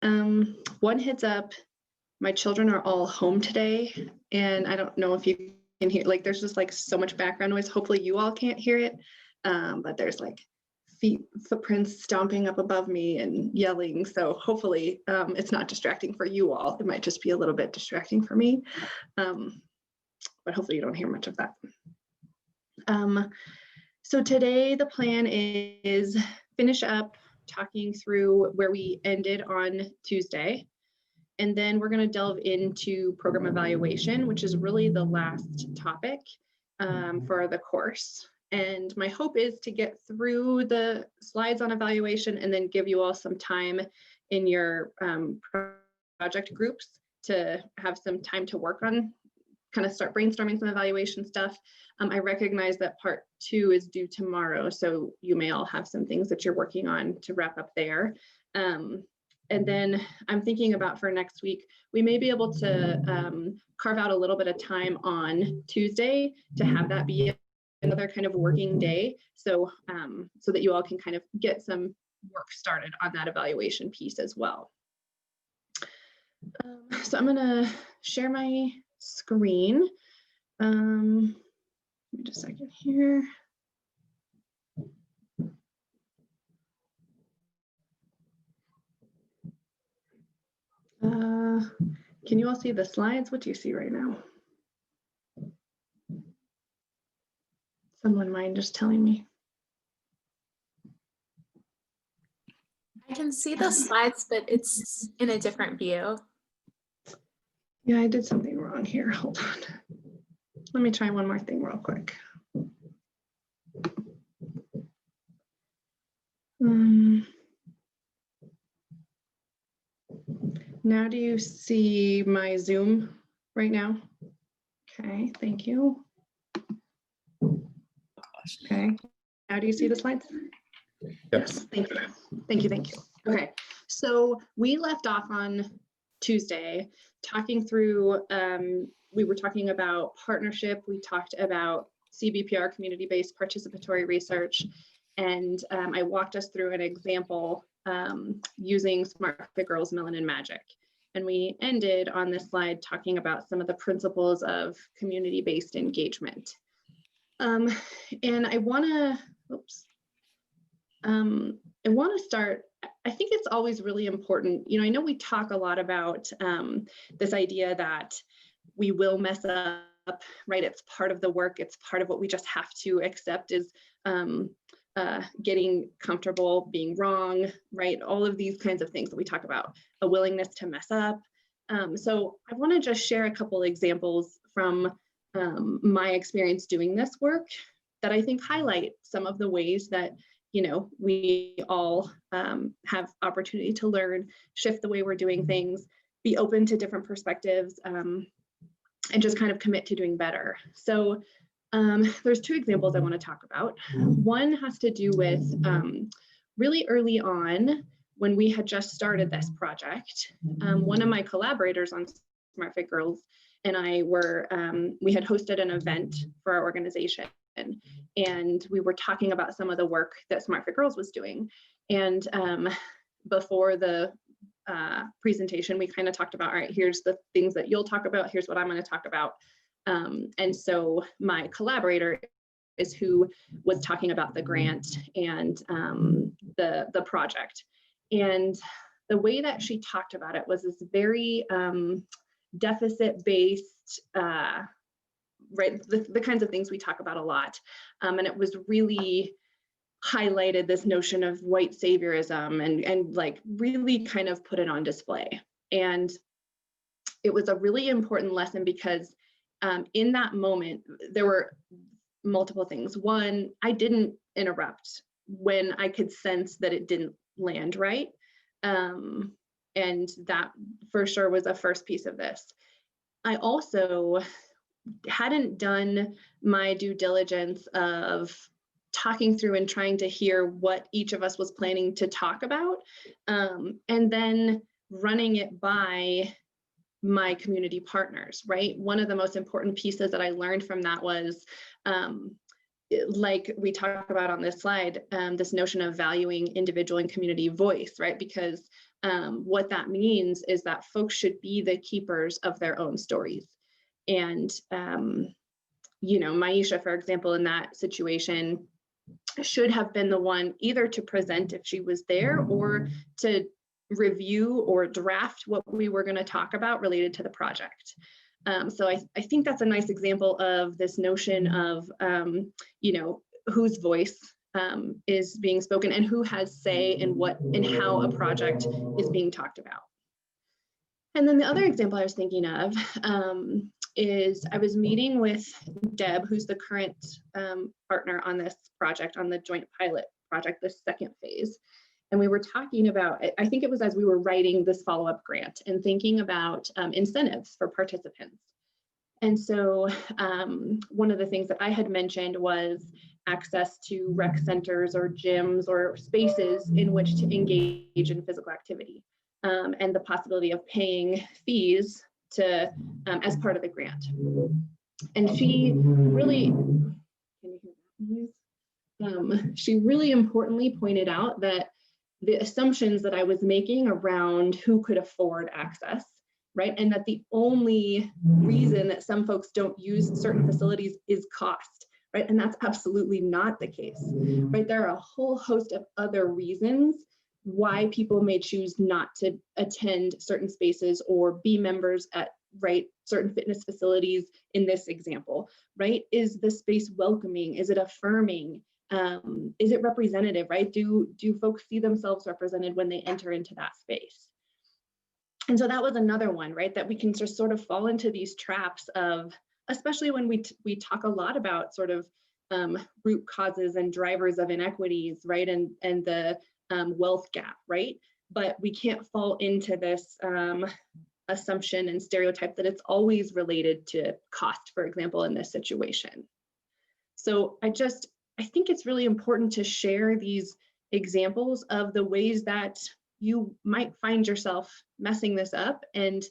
One heads up, my children are all home today, and I don't know if you can hear, like, there's just like so much background noise. Hopefully you all can't hear it, but there's like footprints stomping up above me and yelling. So hopefully it's not distracting for you all. It might just be a little bit distracting for me, but hopefully you don't hear much of that. So today the plan is finish up talking through where we ended on Tuesday. And then we're going to delve into program evaluation, which is really the last topic for the course. And my hope is to get through the slides on evaluation and then give you all some time in your project groups to have some time to work on, kind of start brainstorming some evaluation stuff. I recognize that part 2 is due tomorrow, so you may all have some things that you're working on to wrap up there. And then I'm thinking about for next week, we may be able to carve out a little bit of time on Tuesday to have that be another kind of working day, so so that you all can kind of get some work started on that evaluation piece as well. So I'm gonna share my screen. Give me just a second here. Can you all see the slides? What do you see right now? Someone mind just telling me? I can see the slides, but it's in a different view. Yeah, I did something wrong here. Hold on. Let me try one more thing real quick. Now do you see my Zoom right now? Okay, thank you. Okay, now do you see the slides? Yes. Thank you. Thank you. Thank you. Okay, so we left off on Tuesday talking through, we were talking about partnership. We talked about CBPR, community-based participatory research, and I walked us through an example using Smart Fit Girls, Melanin Magic. And we ended on this slide talking about some of the principles of community-based engagement. And I want to start, I think it's always really important, you know, I know we talk a lot about this idea that we will mess up, right? It's part of the work, it's part of what we just have to accept is getting comfortable being wrong, right? All of these kinds of things that we talk about, a willingness to mess up. So I want to just share a couple examples from my experience doing this work that I think highlight some of the ways that, you know, we all have opportunity to learn, shift the way we're doing things, be open to different perspectives, and just kind of commit to doing better. So there's 2 examples I want to talk about. One has to do with really early on when we had just started this project. One of my collaborators on Smart Fit Girls and I were, we had hosted an event for our organization, and we were talking about some of the work that Smart Fit Girls was doing. And before the presentation, we kind of talked about, all right, here's the things that you'll talk about, here's what I'm going to talk about. And so my collaborator is who was talking about the grant and the project. And the way that she talked about it was this very deficit-based, right, the kinds of things we talk about a lot. And it was really highlighted this notion of white saviorism and like really kind of put it on display. And it was a really important lesson because in that moment, there were multiple things. One, I didn't interrupt when I could sense that it didn't land right. And that for sure was a first piece of this. I also hadn't done my due diligence of talking through and trying to hear what each of us was planning to talk about, and then running it by my community partners, right? One of the most important pieces that I learned from that was, like we talk about on this slide, this notion of valuing individual and community voice, right? Because what that means is that folks should be the keepers of their own stories. And, you know, Maisha, for example, in that situation, should have been the one either to present if she was there or to review or draft what we were going to talk about related to the project. So I think that's a nice example of this notion of, you know, whose voice is being spoken and who has say in what and how a project is being talked about. And then the other example I was thinking of is I was meeting with Deb, who's the current partner on this project, on the joint pilot project, the second phase. And we were talking about, I think it was as we were writing this follow-up grant and thinking about incentives for participants. And so one of the things that I had mentioned was access to rec centers or gyms or spaces in which to engage in physical activity, and the possibility of paying fees to as part of the grant. And she really, can you hear that noise? She really importantly pointed out that the assumptions that I was making around who could afford access, right? And that the only reason that some folks don't use certain facilities is cost, right? And that's absolutely not the case, right? There are a whole host of other reasons why people may choose not to attend certain spaces or be members at, right, certain fitness facilities in this example, right? Is the space welcoming? Is it affirming? Is it representative, right? Do folks see themselves represented when they enter into that space? And so that was another one, right? That we can just sort of fall into these traps of, especially when we talk a lot about sort of root causes and drivers of inequities, right? And the wealth gap, right? But we can't fall into this assumption and stereotype that it's always related to cost, for example, in this situation. So I think it's really important to share these examples of the ways that you might find yourself messing this up, and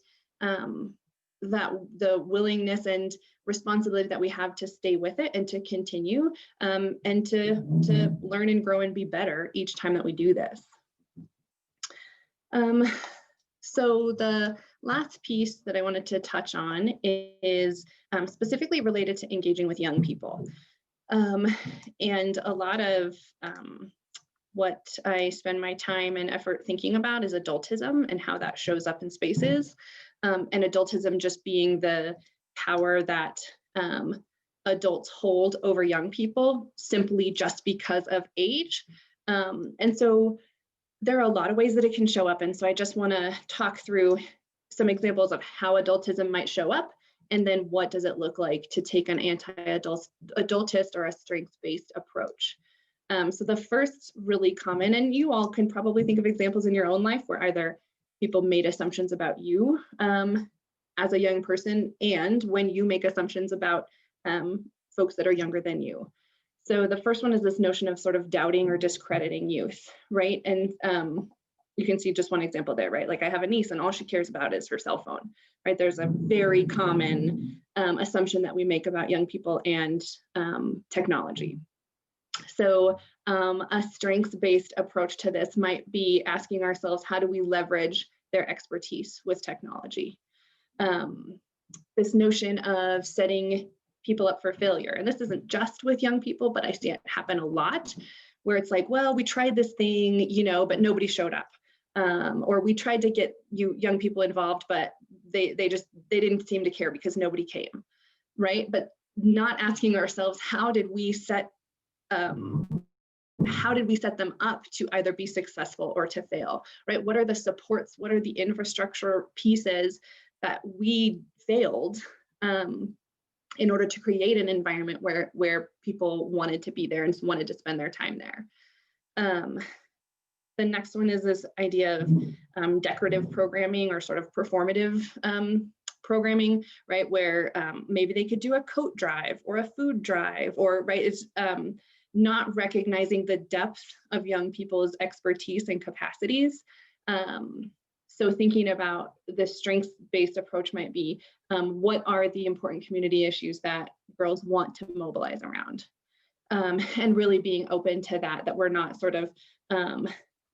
that the willingness and responsibility that we have to stay with it and to continue and to learn and grow and be better each time that we do this. So the last piece that I wanted to touch on is specifically related to engaging with young people. And a lot of what I spend my time and effort thinking about is adultism and how that shows up in spaces. And adultism just being the power that adults hold over young people simply just because of age. And so there are a lot of ways that it can show up. And so I just want to talk through some examples of how adultism might show up. And then what does it look like to take an anti-adultist or a strengths-based approach? So the first really common, and you all can probably think of examples in your own life where either people made assumptions about you as a young person, and when you make assumptions about folks that are younger than you. So the first one is this notion of sort of doubting or discrediting youth, right? And you can see just one example there, right? Like I have a niece and all she cares about is her cell phone, right? There's a very common assumption that we make about young people and technology. So a strengths-based approach to this might be asking ourselves, how do we leverage their expertise with technology? This notion of setting people up for failure. And this isn't just with young people, but I see it happen a lot where it's like, well, we tried this thing, you know, but nobody showed up. Or we tried to get young people involved, but they didn't seem to care because nobody came, right? But not asking ourselves, how did we set them up to either be successful or to fail, right? What are the supports? What are the infrastructure pieces that we failed in order to create an environment where people wanted to be there and wanted to spend their time there? The next one is this idea of decorative programming or sort of performative programming, right? Where maybe they could do a coat drive or a food drive, or right, it's not recognizing the depth of young people's expertise and capacities. So thinking about the strengths-based approach might be, what are the important community issues that girls want to mobilize around? And really being open to that we're not sort of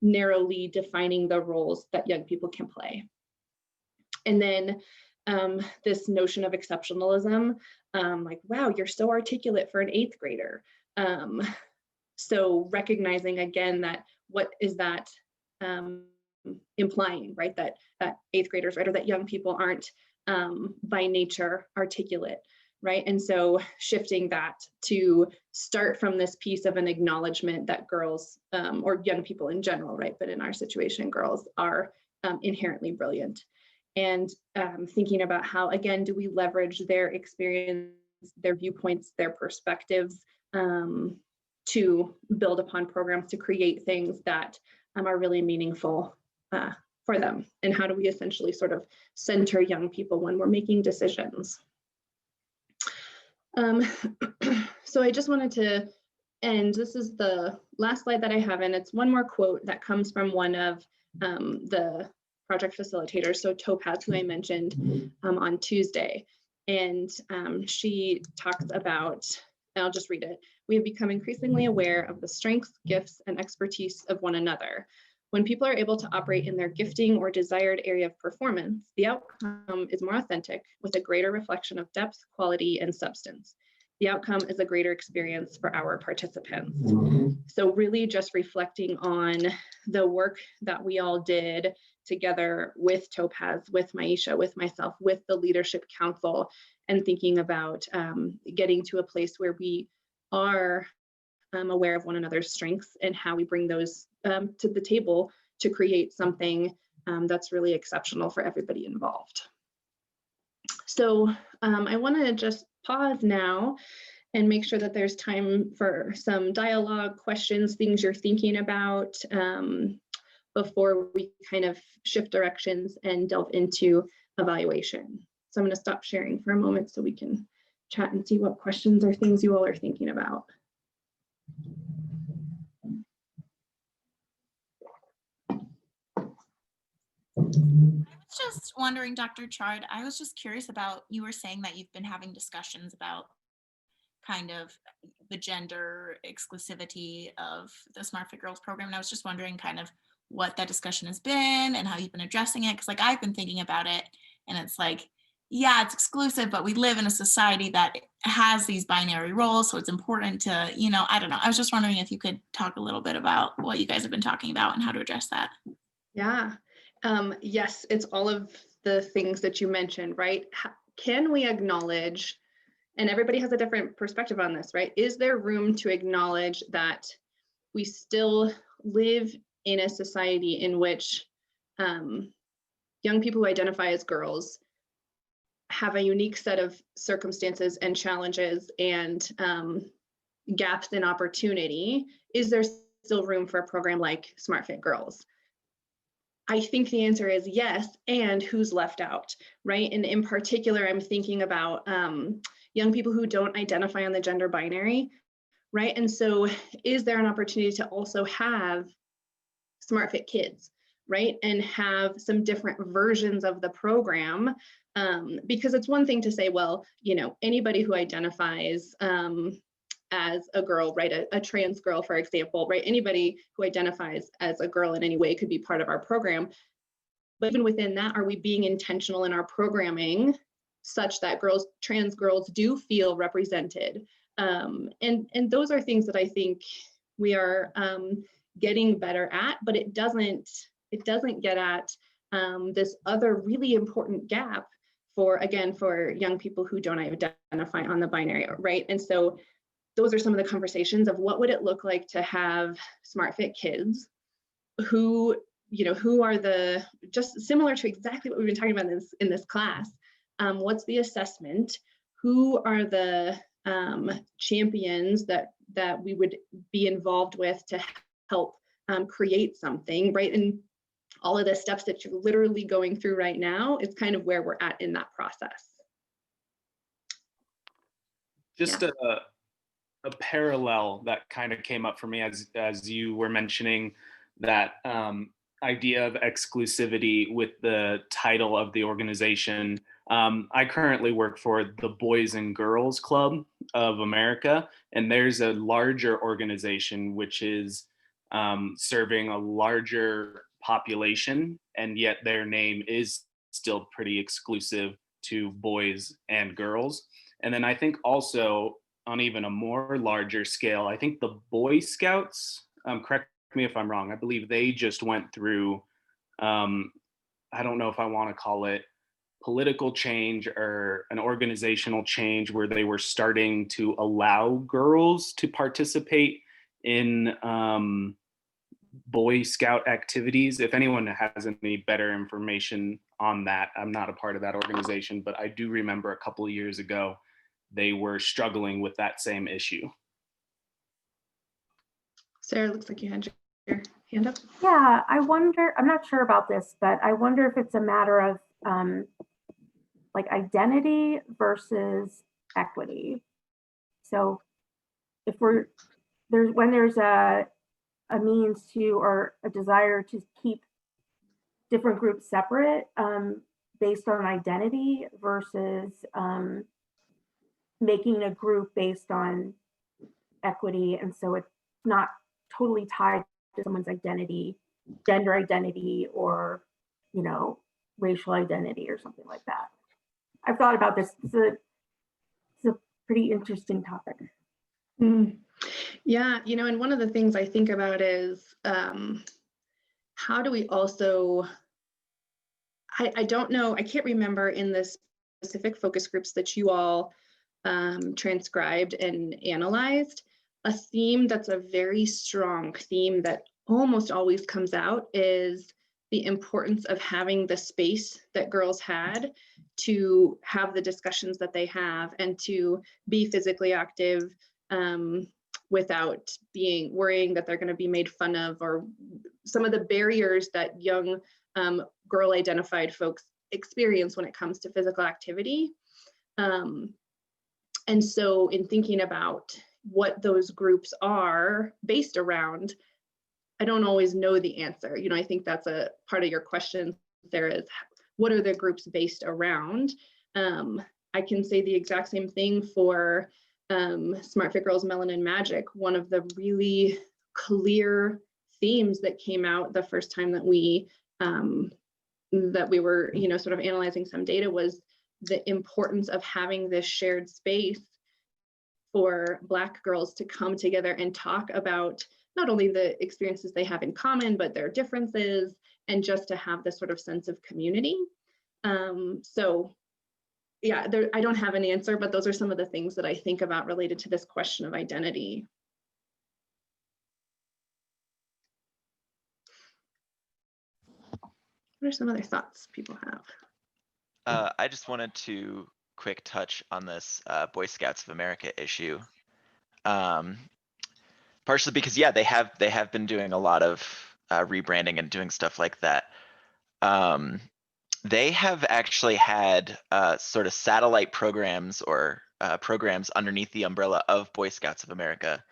narrowly defining the roles that young people can play. And then this notion of exceptionalism, like, wow, you're so articulate for an 8th grader. So recognizing again that what is that implying, right? That 8th graders, right, or that young people aren't by nature articulate, right? And so shifting that to start from this piece of an acknowledgement that girls or young people in general, right, but in our situation, girls are inherently brilliant. And thinking about how, again, do we leverage their experience, their viewpoints, their perspectives to build upon programs to create things that are really meaningful for them? And how do we essentially sort of center young people when we're making decisions? So I just wanted to end, this is the last slide that I have, and it's one more quote that comes from one of the project facilitators, so Topaz, who I mentioned on Tuesday. And she talks about, and I'll just read it. We have become increasingly aware of the strengths, gifts, and expertise of one another. When people are able to operate in their gifting or desired area of performance, the outcome is more authentic with a greater reflection of depth, quality, and substance. The outcome is a greater experience for our participants. So really just reflecting on the work that we all did together with Topaz, with Maisha, with myself, with the Leadership Council, and thinking about getting to a place where we are aware of one another's strengths and how we bring those to the table to create something that's really exceptional for everybody involved. So I want to just pause now and make sure that there's time for some dialogue, questions, things you're thinking about before we kind of shift directions and delve into evaluation. So I'm going to stop sharing for a moment so we can chat and see what questions or things you all are thinking about. I was just wondering, Dr. Chard, I was just curious about, you were saying that you've been having discussions about kind of the gender exclusivity of the SmartFit Girls program. And I was just wondering kind of what that discussion has been and how you've been addressing it. Because like I've been thinking about it and it's like, yeah, it's exclusive, but we live in a society that has these binary roles. So it's important to, you know, I don't know. I was just wondering if you could talk a little bit about what you guys have been talking about and how to address that. Yeah, yes, it's all of the things that you mentioned, right? Can we acknowledge, and everybody has a different perspective on this, right? Is there room to acknowledge that we still live in a society in which young people who identify as girls have a unique set of circumstances and challenges and gaps in opportunity? Is there still room for a program like SmartFit Girls? I think the answer is yes, and who's left out, right? And in particular, I'm thinking about young people who don't identify on the gender binary, right? And so is there an opportunity to also have SmartFit Kids, right? And have some different versions of the program, because it's one thing to say, well, you know, anybody who identifies as a girl, right, a trans girl, for example, right, anybody who identifies as a girl in any way could be part of our program. But even within that, are we being intentional in our programming such that trans girls do feel represented? And those are things that I think we are getting better at, but it doesn't get at this other really important gap for young people who don't identify on the binary, right? And so those are some of the conversations of what would it look like to have SmartFit Kids who, you know, who are the, just similar to exactly what we've been talking about in this class. What's the assessment? Who are the champions that we would be involved with to help create something, right? And all of the steps that you're literally going through right now is kind of where we're at in that process. Just a parallel that kind of came up for me as you were mentioning that idea of exclusivity with the title of the organization. I currently work for the Boys and Girls Club of America, and there's a larger organization which is serving a larger population, and yet their name is still pretty exclusive to boys and girls. And then I think also on even a more larger scale, I think the Boy Scouts, correct me if I'm wrong, I believe they just went through, I don't know if I want to call it political change or an organizational change, where they were starting to allow girls to participate in Boy Scout activities. If anyone has any better information on that, I'm not a part of that organization, but I do remember a couple of years ago they were struggling with that same issue. Sarah, looks like you had your hand up. Yeah, I wonder, I'm not sure about this, but I wonder if it's a matter of like identity versus equity. So if when there's a means to, or a desire to keep different groups separate based on identity versus making a group based on equity, and so it's not totally tied to someone's identity, gender identity, or racial identity or something like that. I've thought about this. It's a pretty interesting topic. Yeah, and one of the things I think about is how do we also, I don't know, I can't remember in the specific focus groups that you all transcribed and analyzed, a theme that's a very strong theme that almost always comes out is the importance of having the space that girls had to have the discussions that they have and to be physically active without worrying that they're going to be made fun of, or some of the barriers that young girl identified folks experience when it comes to physical activity. And so in thinking about what those groups are based around, I don't always know the answer. I think that's a part of your question. There is, what are the groups based around? I can say the exact same thing for Smart Fit Girls Melanin Magic. One of the really clear themes that came out the first time that we were, sort of analyzing some data was the importance of having this shared space for Black girls to come together and talk about not only the experiences they have in common, but their differences, and just to have this sort of sense of community. So yeah, I don't have an answer, but those are some of the things that I think about related to this question of identity. What are some other thoughts people have? I just wanted to quick touch on this Boy Scouts of America issue. Partially because, yeah, they have been doing a lot of rebranding and doing stuff like that. They have actually had sort of satellite programs or programs underneath the umbrella of Boy Scouts of America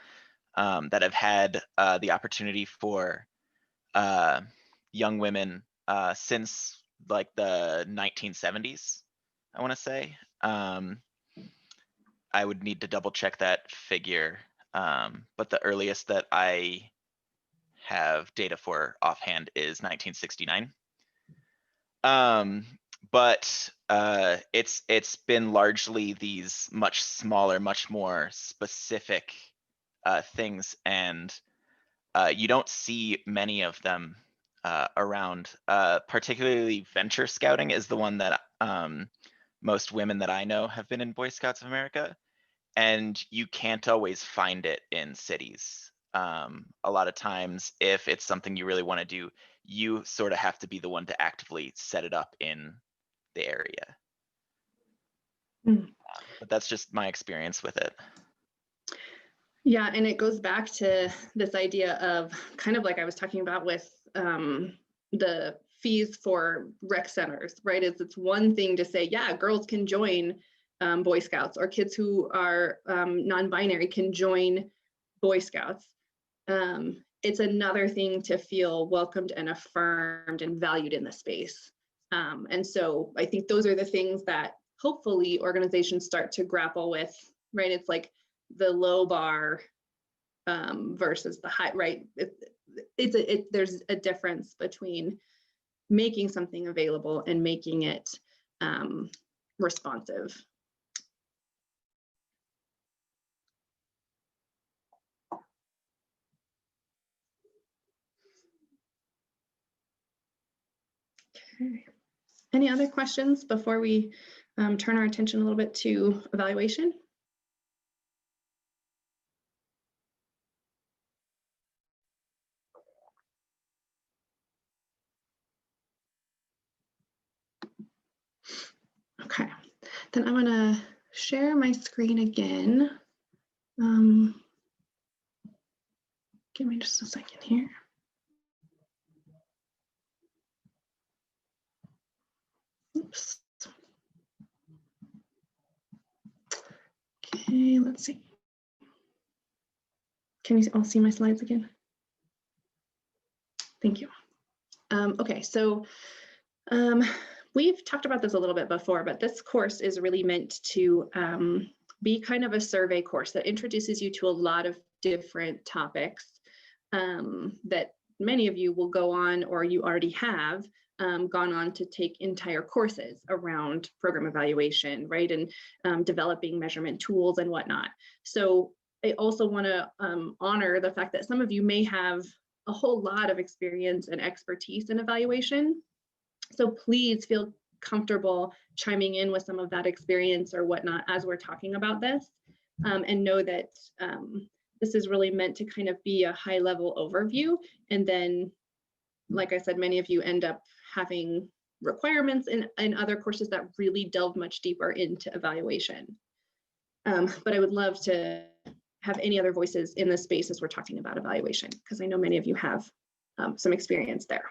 that have had the opportunity for young women since like the 1970s, I want to say. I would need to double check that figure, but the earliest that I have data for offhand is 1969. But it's been largely these much smaller, much more specific things, and you don't see many of them around. Particularly venture scouting is the one that most women that I know have been in Boy Scouts of America, and you can't always find it in cities. A lot of times, if it's something you really want to do, you sort of have to be the one to actively set it up in the area. But that's just my experience with it. Yeah, and it goes back to this idea of kind of like I was talking about with the fees for rec centers, right? It's one thing to say, yeah, girls can join Boy Scouts, or kids who are non-binary can join Boy Scouts. It's another thing to feel welcomed and affirmed and valued in the space. And so I think those are the things that hopefully organizations start to grapple with, right? It's like the low bar versus the high, right? There's a difference between making something available and making it responsive. Okay. Any other questions before we turn our attention a little bit to evaluation? Okay, then I'm gonna share my screen again. Give me just a second here. Oops. Okay, let's see. Can you all see my slides again? Thank you. Okay, so we've talked about this a little bit before, but this course is really meant to be kind of a survey course that introduces you to a lot of different topics that many of you will go on, or you already have gone on to take entire courses around program evaluation, right? And developing measurement tools and whatnot. So I also want to honor the fact that some of you may have a whole lot of experience and expertise in evaluation. So please feel comfortable chiming in with some of that experience or whatnot as we're talking about this, and know that this is really meant to kind of be a high level overview. And then, like I said, many of you end up having requirements in other courses that really delve much deeper into evaluation. But I would love to have any other voices in this space as we're talking about evaluation, because I know many of you have some experience there.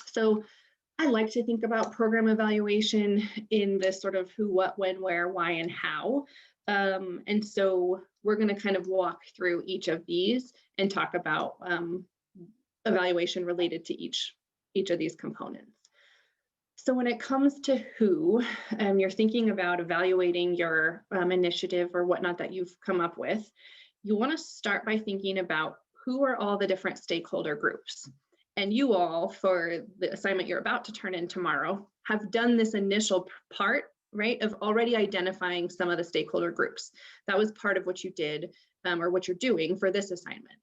So I like to think about program evaluation in this sort of who, what, when, where, why, and how. And so we're going to kind of walk through each of these and talk about evaluation related to each of these components. So when it comes to who, you're thinking about evaluating your initiative or whatnot that you've come up with, you want to start by thinking about who are all the different stakeholder groups. And you all, for the assignment you're about to turn in tomorrow, have done this initial part, right, of already identifying some of the stakeholder groups. That was part of what you did or what you're doing for this assignment.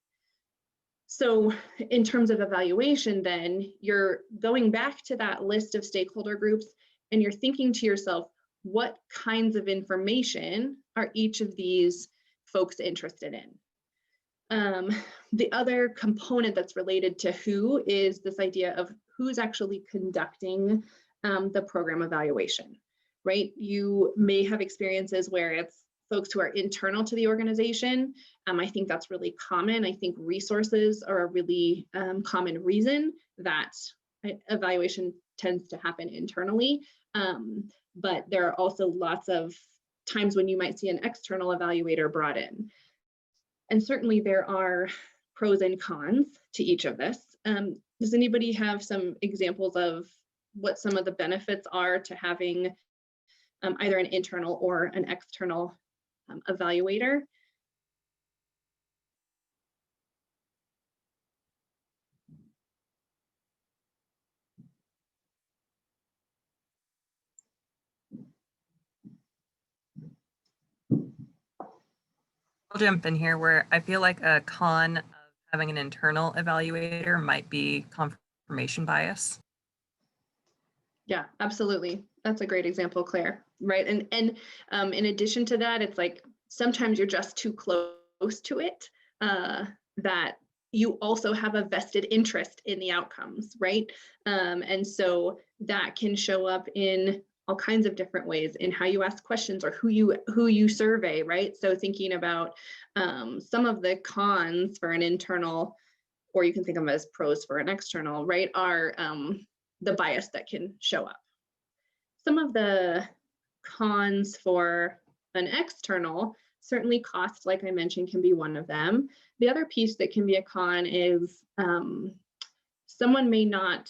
So in terms of evaluation, then you're going back to that list of stakeholder groups and you're thinking to yourself, what kinds of information are each of these folks interested in? The other component that's related to who is this idea of who's actually conducting the program evaluation, right? You may have experiences where it's folks who are internal to the organization. I think that's really common. I think resources are a really common reason that evaluation tends to happen internally. But there are also lots of times when you might see an external evaluator brought in. And certainly there are pros and cons to each of this. Does anybody have some examples of what some of the benefits are to having either an internal or an external evaluator? I'll jump in here where I feel like a con of having an internal evaluator might be confirmation bias. Yeah, absolutely. That's a great example, Claire, right? And in addition to that, it's like sometimes you're just too close to it that you also have a vested interest in the outcomes, right? And so that can show up in all kinds of different ways in how you ask questions or who you survey, right? So thinking about some of the cons for an internal, or you can think of them as pros for an external, right, are the bias that can show up. Some of the cons for an external, certainly cost, like I mentioned, can be one of them. The other piece that can be a con is someone may not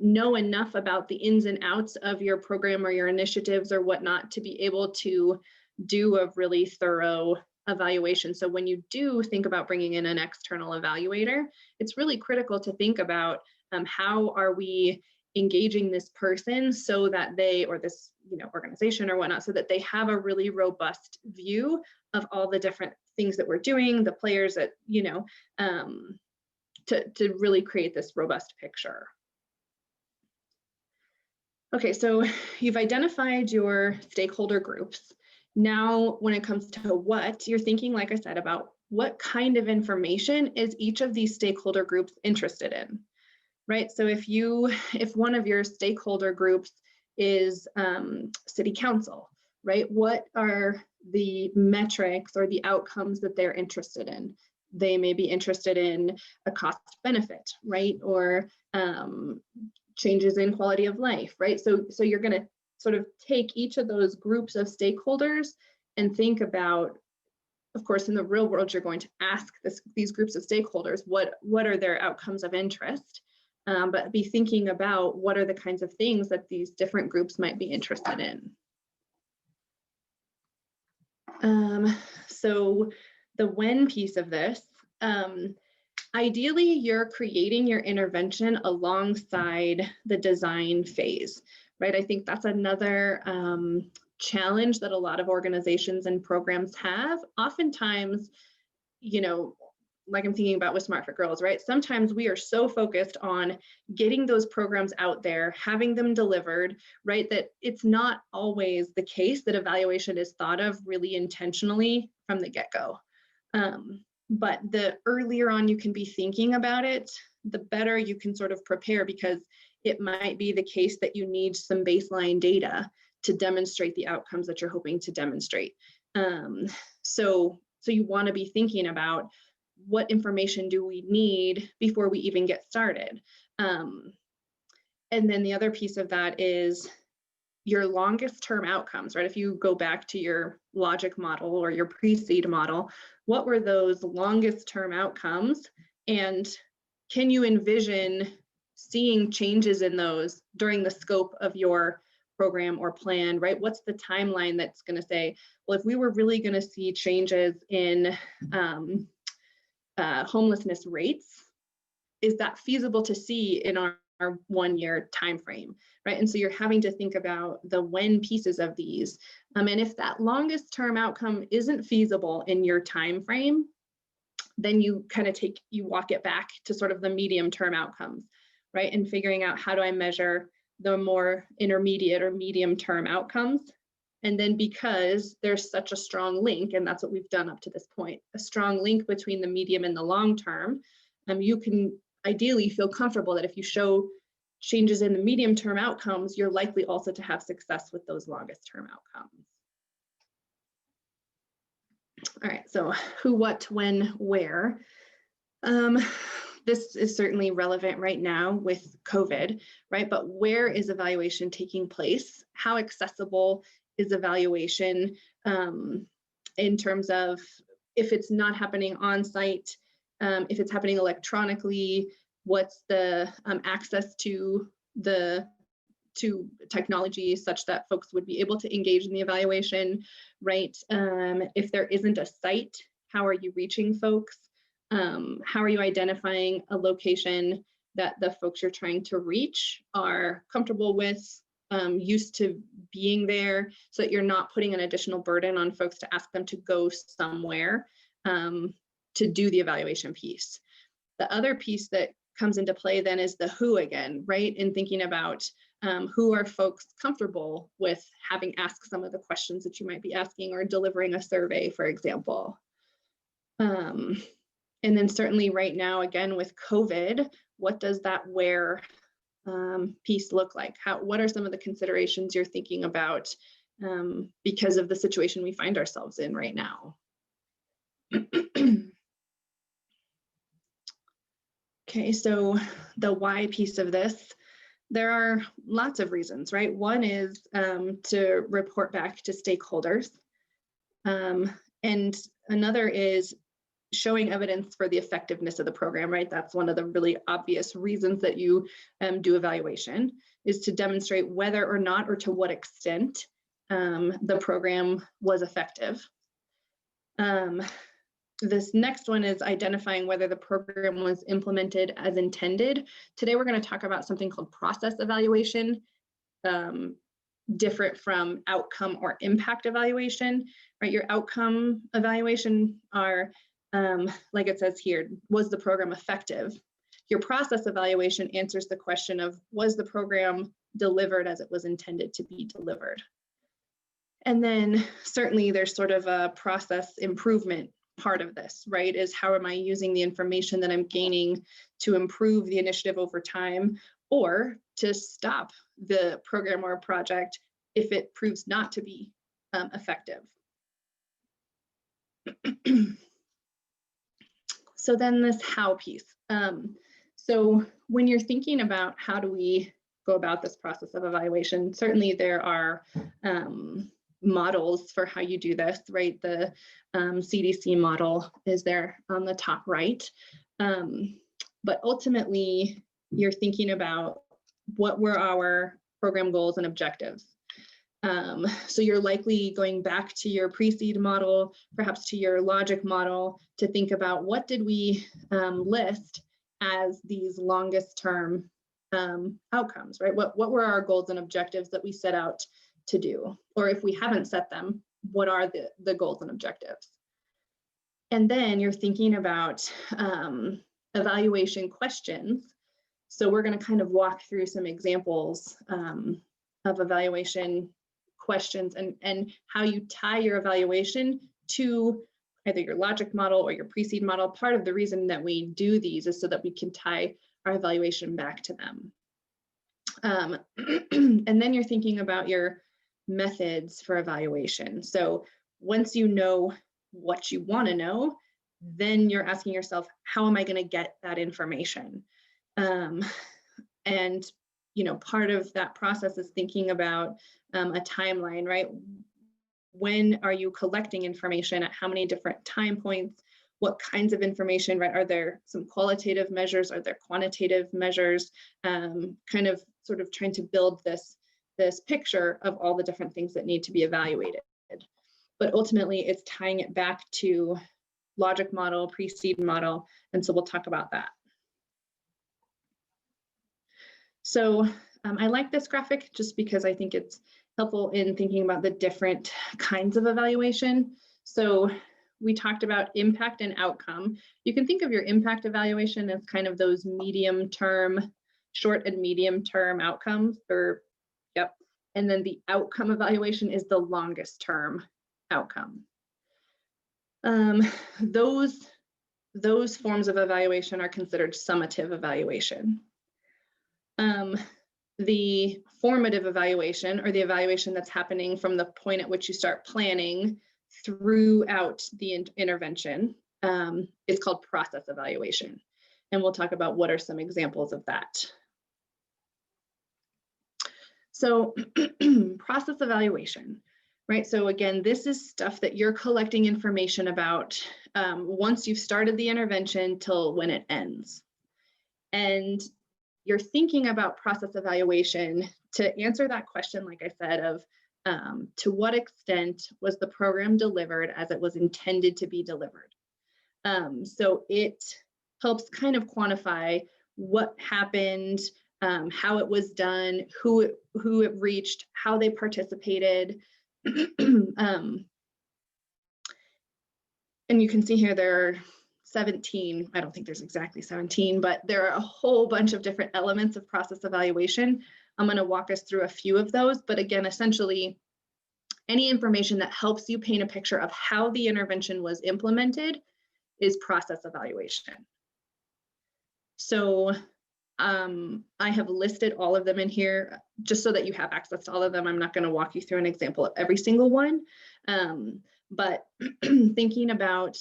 know enough about the ins and outs of your program or your initiatives or whatnot to be able to do a really thorough evaluation. So when you do think about bringing in an external evaluator, it's really critical to think about how are we engaging this person so that they, or this organization or whatnot, so that they have a really robust view of all the different things that we're doing, the players that, to really create this robust picture. Okay, so you've identified your stakeholder groups. Now, when it comes to what, you're thinking, like I said, about what kind of information is each of these stakeholder groups interested in, right? So if one of your stakeholder groups is city council, right? What are the metrics or the outcomes that they're interested in? They may be interested in a cost benefit, right? Or changes in quality of life, right? So you're going to sort of take each of those groups of stakeholders and think about, of course, in the real world, you're going to ask these groups of stakeholders, what are their outcomes of interest? But be thinking about what are the kinds of things that these different groups might be interested in. So the when piece of this, ideally, you're creating your intervention alongside the design phase, right? I think that's another challenge that a lot of organizations and programs have. Oftentimes, like I'm thinking about with Smart Fit Girls, right? Sometimes we are so focused on getting those programs out there, having them delivered, right? That it's not always the case that evaluation is thought of really intentionally from the get-go. But the earlier on you can be thinking about it, the better you can sort of prepare, because it might be the case that you need some baseline data to demonstrate the outcomes that you're hoping to demonstrate. So you want to be thinking about what information do we need before we even get started. And then the other piece of that is your longest term outcomes, right? If you go back to your logic model or your pre-seed model, what were those longest term outcomes? And can you envision seeing changes in those during the scope of your program or plan, right? What's the timeline that's going to say, well, if we were really going to see changes in homelessness rates, is that feasible to see in our 1 year time frame, right? And so you're having to think about the when pieces of these. And if that longest term outcome isn't feasible in your time frame, then you kind of walk it back to sort of the medium term outcomes, right? And figuring out, how do I measure the more intermediate or medium term outcomes? And then, because there's such a strong link, and that's what we've done up to this point, a strong link between the medium and the long term, you can ideally feel comfortable that if you show changes in the medium term outcomes, you're likely also to have success with those longest term outcomes. All right, so who, what, when, where. This is certainly relevant right now with COVID, right? But where is evaluation taking place? How accessible is evaluation in terms of if it's not happening on site, if it's happening electronically, what's the access to technology such that folks would be able to engage in the evaluation, right? If there isn't a site, how are you reaching folks? How are you identifying a location that the folks you're trying to reach are comfortable with, used to being there, so that you're not putting an additional burden on folks to ask them to go somewhere to do the evaluation piece. The other piece that comes into play then is the who again, right? And thinking about who are folks comfortable with having asked some of the questions that you might be asking, or delivering a survey, for example. And then certainly right now, again, with COVID, what does that where piece look like? What are some of the considerations you're thinking about because of the situation we find ourselves in right now? Okay, so the why piece of this, there are lots of reasons, right? One is to report back to stakeholders. And another is showing evidence for the effectiveness of the program, right? That's one of the really obvious reasons that you do evaluation, is to demonstrate whether or not, or to what extent the program was effective. This next one is identifying whether the program was implemented as intended. Today, we're going to talk about something called process evaluation, different from outcome or impact evaluation, right? Your outcome evaluation are, like it says here, was the program effective? Your process evaluation answers the question of, was the program delivered as it was intended to be delivered? And then certainly there's sort of a process improvement part of this, right? Is how am I using the information that I'm gaining to improve the initiative over time, or to stop the program or project if it proves not to be effective. So then this how piece. So when you're thinking about how do we go about this process of evaluation, certainly there are models for how you do this, right? The CDC model is there on the top right. But ultimately, you're thinking about what were our program goals and objectives. So you're likely going back to your pre-seed model, perhaps to your logic model, to think about what did we list as these longest term outcomes, right? What were our goals and objectives that we set out to do? Or if we haven't set them, what are the goals and objectives? And then you're thinking about evaluation questions. So we're going to kind of walk through some examples of evaluation questions and how you tie your evaluation to either your logic model or your pre-seed model. Part of the reason that we do these is so that we can tie our evaluation back to them. And then you're thinking about your methods for evaluation. So once you know what you want to know, then you're asking yourself, how am I going to get that information? And you know, part of that process is thinking about a timeline, right? When are you collecting information at how many different time points? What kinds of information, right? Are there some qualitative measures? Are there quantitative measures? Kind of sort of trying to build this picture of all the different things that need to be evaluated. But ultimately, it's tying it back to logic model, pre-seed model, and so we'll talk about that. So I like this graphic just because I think it's helpful in thinking about the different kinds of evaluation. So we talked about impact and outcome. You can think of your impact evaluation as kind of those medium term, short and medium term outcomes, or yep. And then the outcome evaluation is the longest term outcome. Those forms of evaluation are considered summative evaluation. The formative evaluation, or the evaluation that's happening from the point at which you start planning throughout the intervention, is called process evaluation. And we'll talk about what are some examples of that. So process evaluation, right? So again, this is stuff that you're collecting information about once you've started the intervention till when it ends. And you're thinking about process evaluation to answer that question, like I said, of to what extent was the program delivered as it was intended to be delivered? So it helps kind of quantify what happened, how it was done, who it reached, how they participated. And you can see here there are 17, I don't think there's exactly 17, but there are a whole bunch of different elements of process evaluation. I'm going to walk us through a few of those, but again, essentially, any information that helps you paint a picture of how the intervention was implemented is process evaluation. So I have listed all of them in here just so that you have access to all of them. I'm not going to walk you through an example of every single one, but thinking about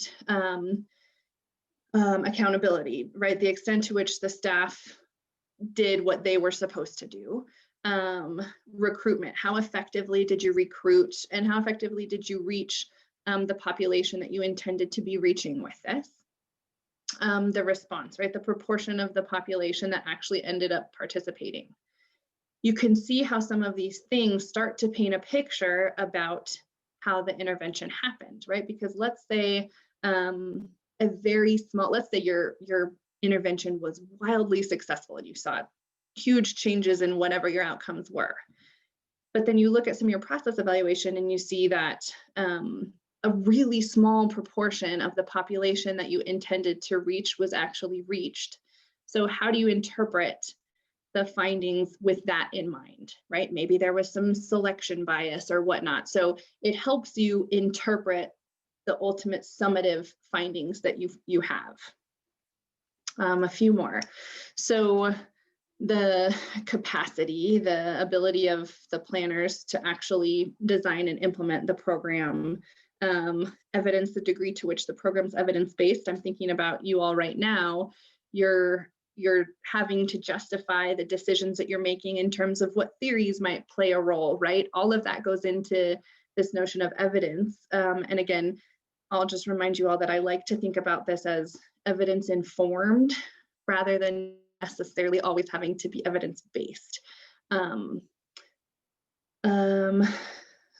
accountability, right? The extent to which the staff did what they were supposed to do. Recruitment, how effectively did you recruit and how effectively did you reach the population that you intended to be reaching with this? The response, right? The proportion of the population that actually ended up participating. You can see how some of these things start to paint a picture about how the intervention happened, right? Because let's say let's say your intervention was wildly successful and you saw huge changes in whatever your outcomes were. But then you look at some of your process evaluation and you see that a really small proportion of the population that you intended to reach was actually reached. So how do you interpret the findings with that in mind, right? Maybe there was some selection bias or whatnot. So it helps you interpret the ultimate summative findings that you have. A few more. So the capacity, the ability of the planners to actually design and implement the program, evidence, the degree to which the program's evidence-based. I'm thinking about you all right now. You're having to justify the decisions that you're making in terms of what theories might play a role, right? All of that goes into this notion of evidence. And again, I'll just remind you all that I like to think about this as evidence informed rather than necessarily always having to be evidence-based.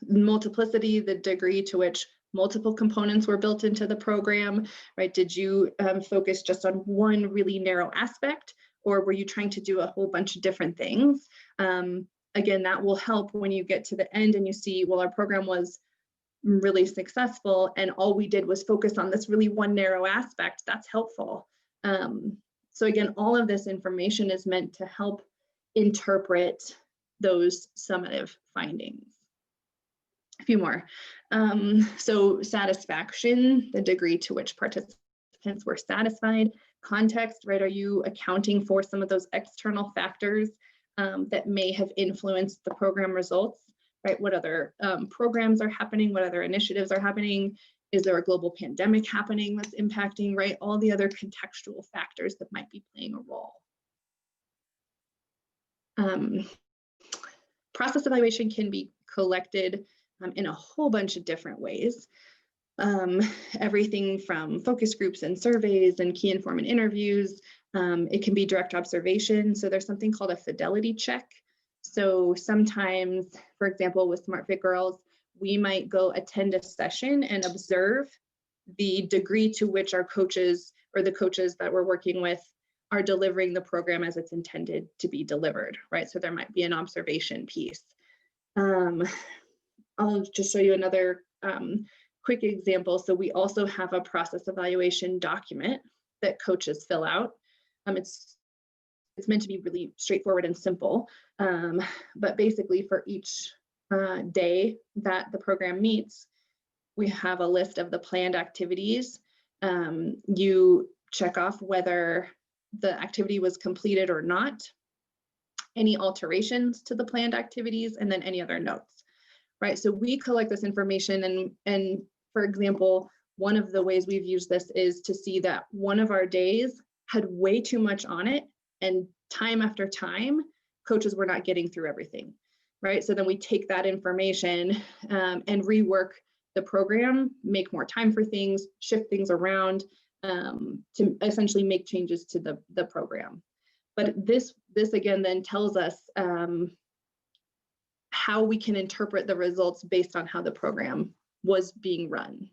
Multiplicity, the degree to which multiple components were built into the program, right? Did you focus just on one really narrow aspect, or were you trying to do a whole bunch of different things? Again, that will help when you get to the end and you see, well, our program was really successful and all we did was focus on this really one narrow aspect. That's helpful. So again, all of this information is meant to help interpret those summative findings. A few more. So satisfaction, the degree to which participants were satisfied. Context, right? Are you accounting for some of those external factors that may have influenced the program results, right? What other programs are happening? What other initiatives are happening? Is there a global pandemic happening that's impacting, right? All the other contextual factors that might be playing a role. Process evaluation can be collected in a whole bunch of different ways. Everything from focus groups and surveys and key informant interviews. It can be direct observation. So there's something called a fidelity check. So sometimes, for example, with SmartFit Girls, we might go attend a session and observe the degree to which our coaches or the coaches that we're working with are delivering the program as it's intended to be delivered, right? So there might be an observation piece. I'll just show you another quick example. So we also have a process evaluation document that coaches fill out. It's meant to be really straightforward and simple, but basically for each day that the program meets, we have a list of the planned activities. You check off whether the activity was completed or not, any alterations to the planned activities, and then any other notes, right? So we collect this information and for example, one of the ways we've used this is to see that one of our days had way too much on it and time after time, coaches were not getting through everything, right? So then we take that information and rework the program, make more time for things, shift things around to essentially make changes to the program. But this again then tells us how we can interpret the results based on how the program was being run.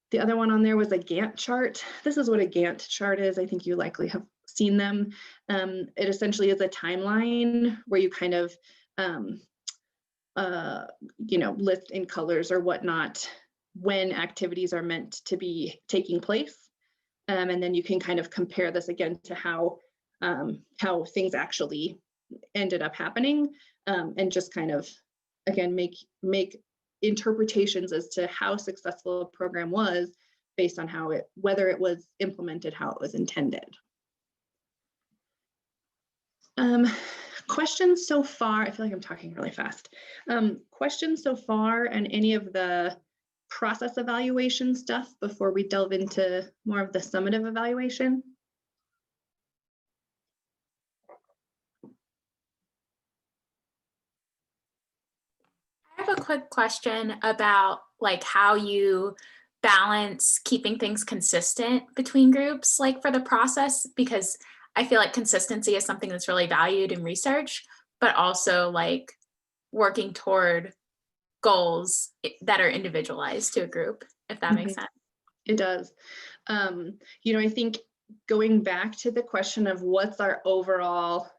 The other one on there was a Gantt chart. This is what a Gantt chart is. I think you likely have seen them. It essentially is a timeline where you kind of, list in colors or whatnot when activities are meant to be taking place. And then you can kind of compare this again to how things actually ended up happening, and just kind of, again, make interpretations as to how successful a program was based on whether it was implemented how it was intended. Questions so far? I feel like I'm talking really fast. Questions so far and any of the process evaluation stuff before we delve into more of the summative evaluation? I have a quick question about like how you balance keeping things consistent between groups, like for the process, because I feel like consistency is something that's really valued in research, but also like working toward goals that are individualized to a group, if that makes sense. It does. I think going back to the question of what's our overall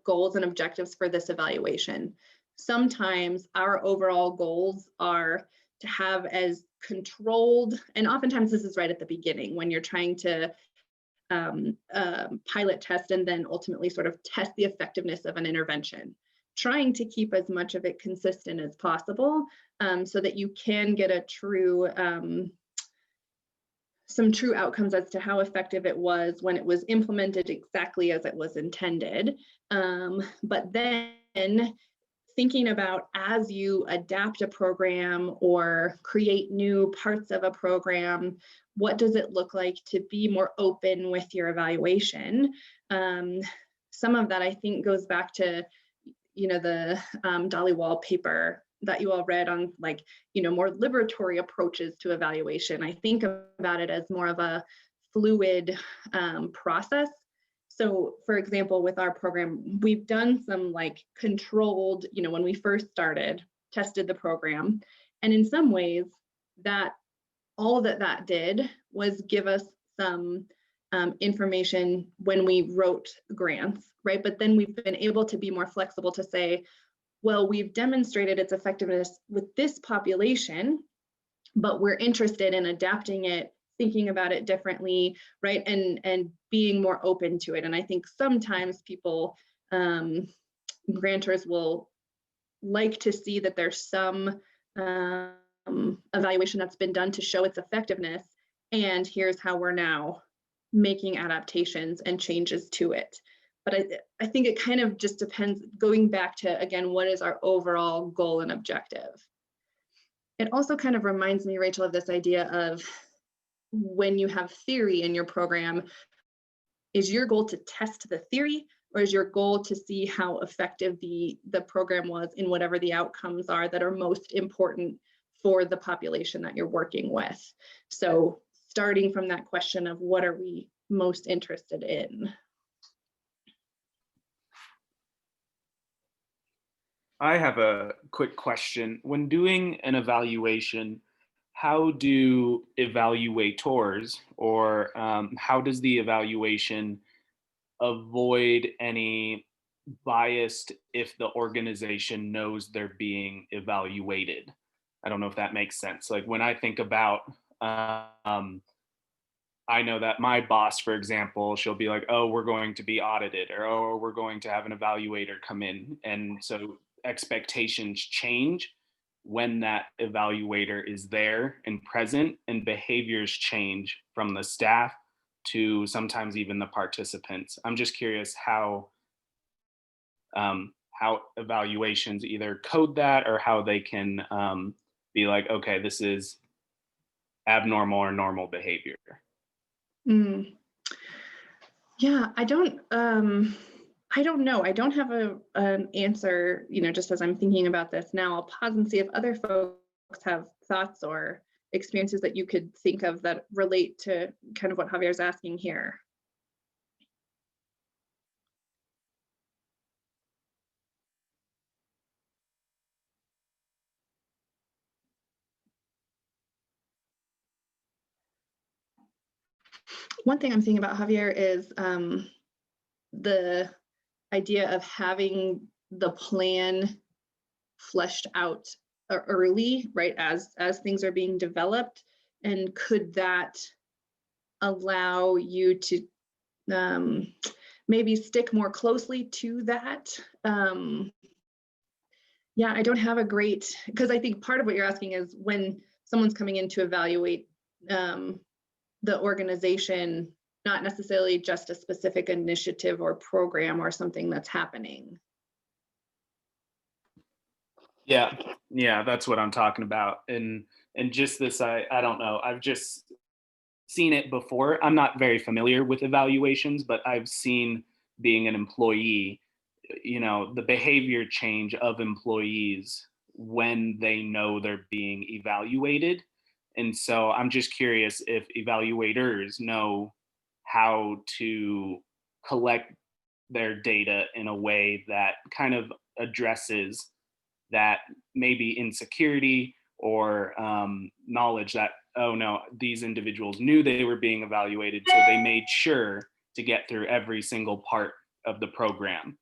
goals and objectives for this evaluation, sometimes our overall goals are to have as controlled, and oftentimes this is right at the beginning when you're trying to pilot test and then ultimately sort of test the effectiveness of an intervention, trying to keep as much of it consistent as possible so that you can get a true some true outcomes as to how effective it was when it was implemented exactly as it was intended. But then thinking about as you adapt a program or create new parts of a program, what does it look like to be more open with your evaluation? Some of that I think goes back to, the Dhaliwal paper that you all read on more liberatory approaches to evaluation. I think about it as more of a fluid process. So for example, with our program, we've done some controlled, when we first started, tested the program. And in some ways that all that did was give us some information when we wrote grants, right? But then we've been able to be more flexible to say, well, we've demonstrated its effectiveness with this population, but we're interested in adapting it, thinking about it differently, right? And being more open to it. And I think sometimes people, grantors will like to see that there's some evaluation that's been done to show its effectiveness. And here's how we're now making adaptations and changes to it. But I think it kind of just depends, going back to, again, what is our overall goal and objective? It also kind of reminds me, Rachel, of this idea of when you have theory in your program, is your goal to test the theory, or is your goal to see how effective the program was in whatever the outcomes are that are most important for the population that you're working with? So starting from that question of what are we most interested in? I have a quick question. When doing an evaluation, how do evaluators, or how does the evaluation avoid any bias if the organization knows they're being evaluated? I don't know if that makes sense. Like when I think about, I know that my boss, for example, she'll be like, oh, we're going to be audited, or oh, we're going to have an evaluator come in. And so expectations change when that evaluator is there and present, and behaviors change from the staff to sometimes even the participants. I'm just curious how evaluations either code that, or how they can be like, okay, this is abnormal or normal behavior. Yeah, I don't know. I don't have an answer, just as I'm thinking about this now. I'll pause and see if other folks have thoughts or experiences that you could think of that relate to kind of what Javier's asking here. One thing I'm thinking about, Javier, is the idea of having the plan fleshed out early, right, as things are being developed. And could that allow you to maybe stick more closely to that? Yeah, I don't have a great, because I think part of what you're asking is when someone's coming in to evaluate the organization, not necessarily just a specific initiative or program or something that's happening. Yeah, that's what I'm talking about. And just this, I don't know, I've just seen it before. I'm not very familiar with evaluations, but I've seen, being an employee, the behavior change of employees when they know they're being evaluated. And so I'm just curious if evaluators know how to collect their data in a way that kind of addresses that maybe insecurity or knowledge that, oh no, these individuals knew they were being evaluated, so they made sure to get through every single part of the program.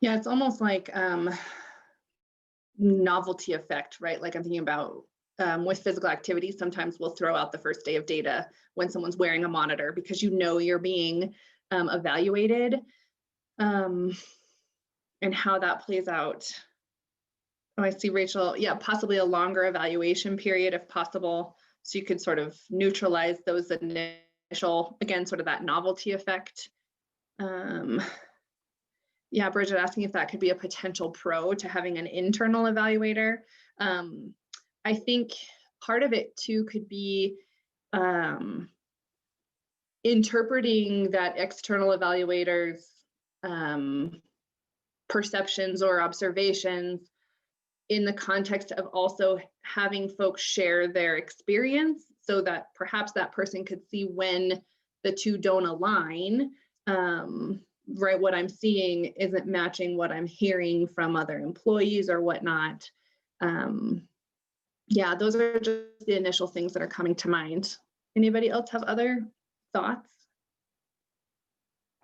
Yeah, it's almost like novelty effect, right? Like I'm thinking about with physical activity, sometimes we'll throw out the first day of data when someone's wearing a monitor because you know you're being evaluated, and how that plays out. Oh, I see, Rachel. Yeah, possibly a longer evaluation period if possible. So you could sort of neutralize those initial, again, sort of that novelty effect. Yeah, Bridget asking if that could be a potential pro to having an internal evaluator. I think part of it too could be interpreting that external evaluators' perceptions or observations in the context of also having folks share their experience, so that perhaps that person could see when the two don't align, right? What I'm seeing isn't matching what I'm hearing from other employees or whatnot. Yeah, those are just the initial things that are coming to mind. Anybody else have other thoughts?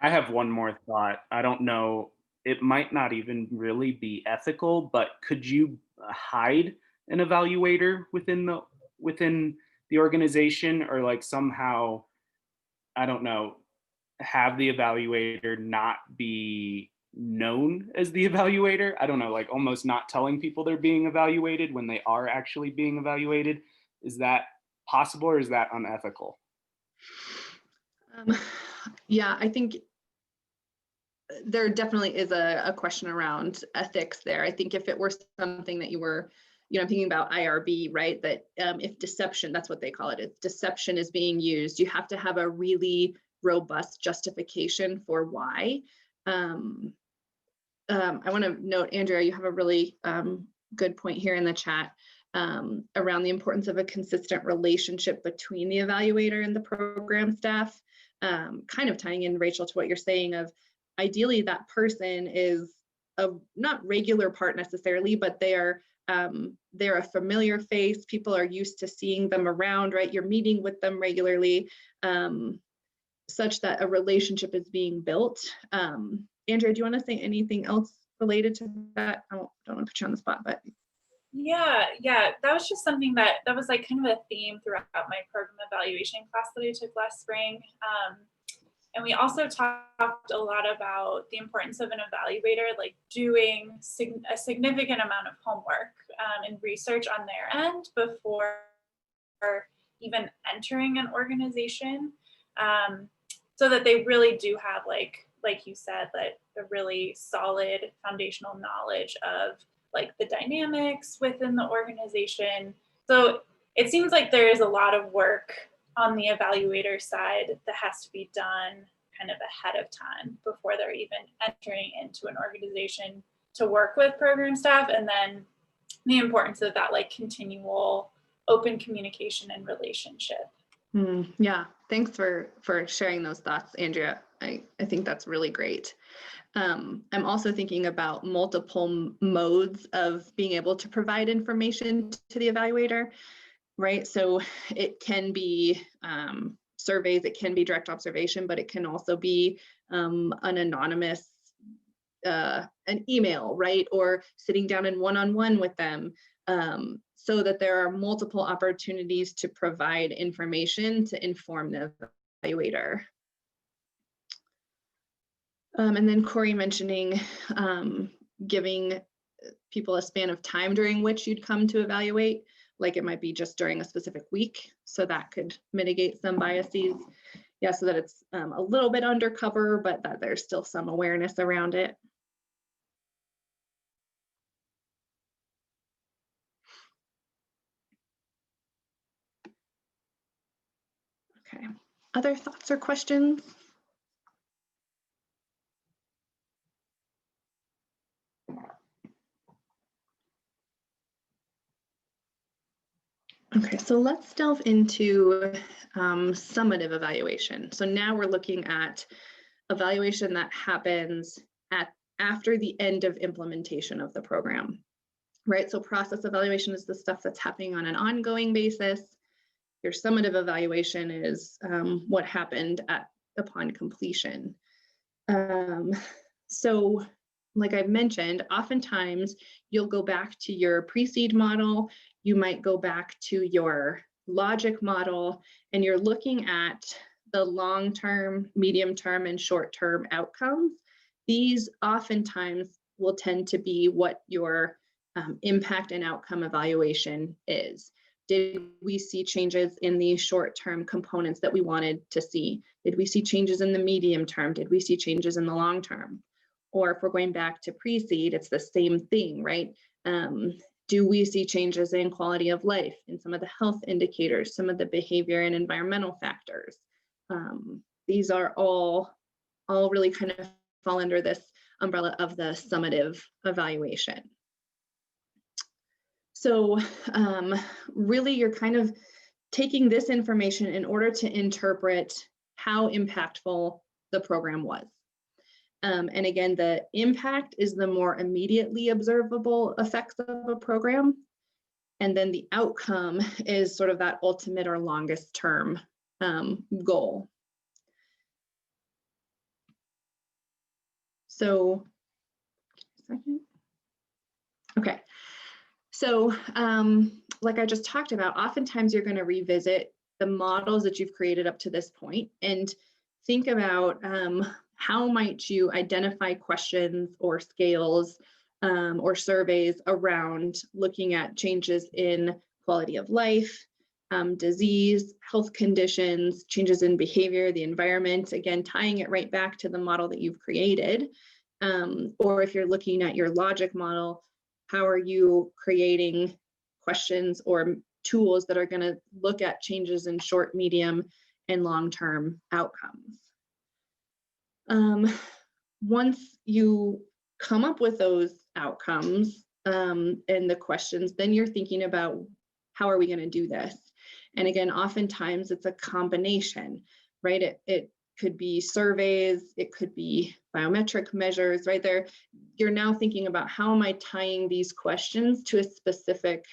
I have one more thought. I don't know, it might not even really be ethical, but could you hide an evaluator within the organization, or like somehow, I don't know, have the evaluator not be known as the evaluator? I don't know, like almost not telling people they're being evaluated when they are actually being evaluated. Is that possible, or is that unethical? Yeah, I think there definitely is a question around ethics there. I think if it were something that you were, I'm thinking about IRB, right? That if deception, that's what they call it, if deception is being used, you have to have a really robust justification for why. I want to note, Andrea, you have a really good point here in the chat around the importance of a consistent relationship between the evaluator and the program staff. Kind of tying in, Rachel, to what you're saying of ideally that person is a not regular part necessarily, but they're a familiar face. People are used to seeing them around, right? You're meeting with them regularly, such that a relationship is being built. Andrea, do you want to say anything else related to that? I don't want to put you on the spot, but. Yeah, that was just something that was like kind of a theme throughout my program evaluation class that I took last spring. And we also talked a lot about the importance of an evaluator, like doing a significant amount of homework and research on their end before even entering an organization, so that they really do have, like you said, like a really solid foundational knowledge of like the dynamics within the organization. So it seems like there is a lot of work on the evaluator side that has to be done kind of ahead of time before they're even entering into an organization to work with program staff, and then the importance of that like continual open communication and relationship. Yeah, thanks for sharing those thoughts, Andrea. I think that's really great. I'm also thinking about multiple modes of being able to provide information to the evaluator, right? So it can be surveys, it can be direct observation, but it can also be an anonymous, an email, right? Or sitting down in one-on-one with them, so that there are multiple opportunities to provide information to inform the evaluator. And then Corey mentioning giving people a span of time during which you'd come to evaluate, like it might be just during a specific week, so that could mitigate some biases. Yeah, so that it's a little bit undercover, but that there's still some awareness around it. Okay, other thoughts or questions? Okay, so let's delve into summative evaluation. So now we're looking at evaluation that happens at after the end of implementation of the program, right? So process evaluation is the stuff that's happening on an ongoing basis. Your summative evaluation is what happened upon completion. So like I've mentioned, oftentimes you'll go back to your pre-seed model, you might go back to your logic model, and you're looking at the long-term, medium-term, and short-term outcomes. These oftentimes will tend to be what your impact and outcome evaluation is. Did we see changes in the short-term components that we wanted to see? Did we see changes in the medium term? Did we see changes in the long term? Or if we're going back to pre-seed, it's the same thing, right? Do we see changes in quality of life, in some of the health indicators, some of the behavior and environmental factors? These are all really kind of fall under this umbrella of the summative evaluation. So really you're kind of taking this information in order to interpret how impactful the program was. And again, the impact is the more immediately observable effects of a program. And then the outcome is sort of that ultimate or longest term goal. So, okay. So like I just talked about, oftentimes you're going to revisit the models that you've created up to this point and think about how might you identify questions or scales or surveys around looking at changes in quality of life, disease, health conditions, changes in behavior, the environment, again, tying it right back to the model that you've created. Or if you're looking at your logic model, how are you creating questions or tools that are going to look at changes in short, medium, and long-term outcomes? Once you come up with those outcomes and the questions, then you're thinking about how are we going to do this? And again, oftentimes it's a combination, right? It could be surveys, it could be biometric measures, right there. You're now thinking about how am I tying these questions to a specific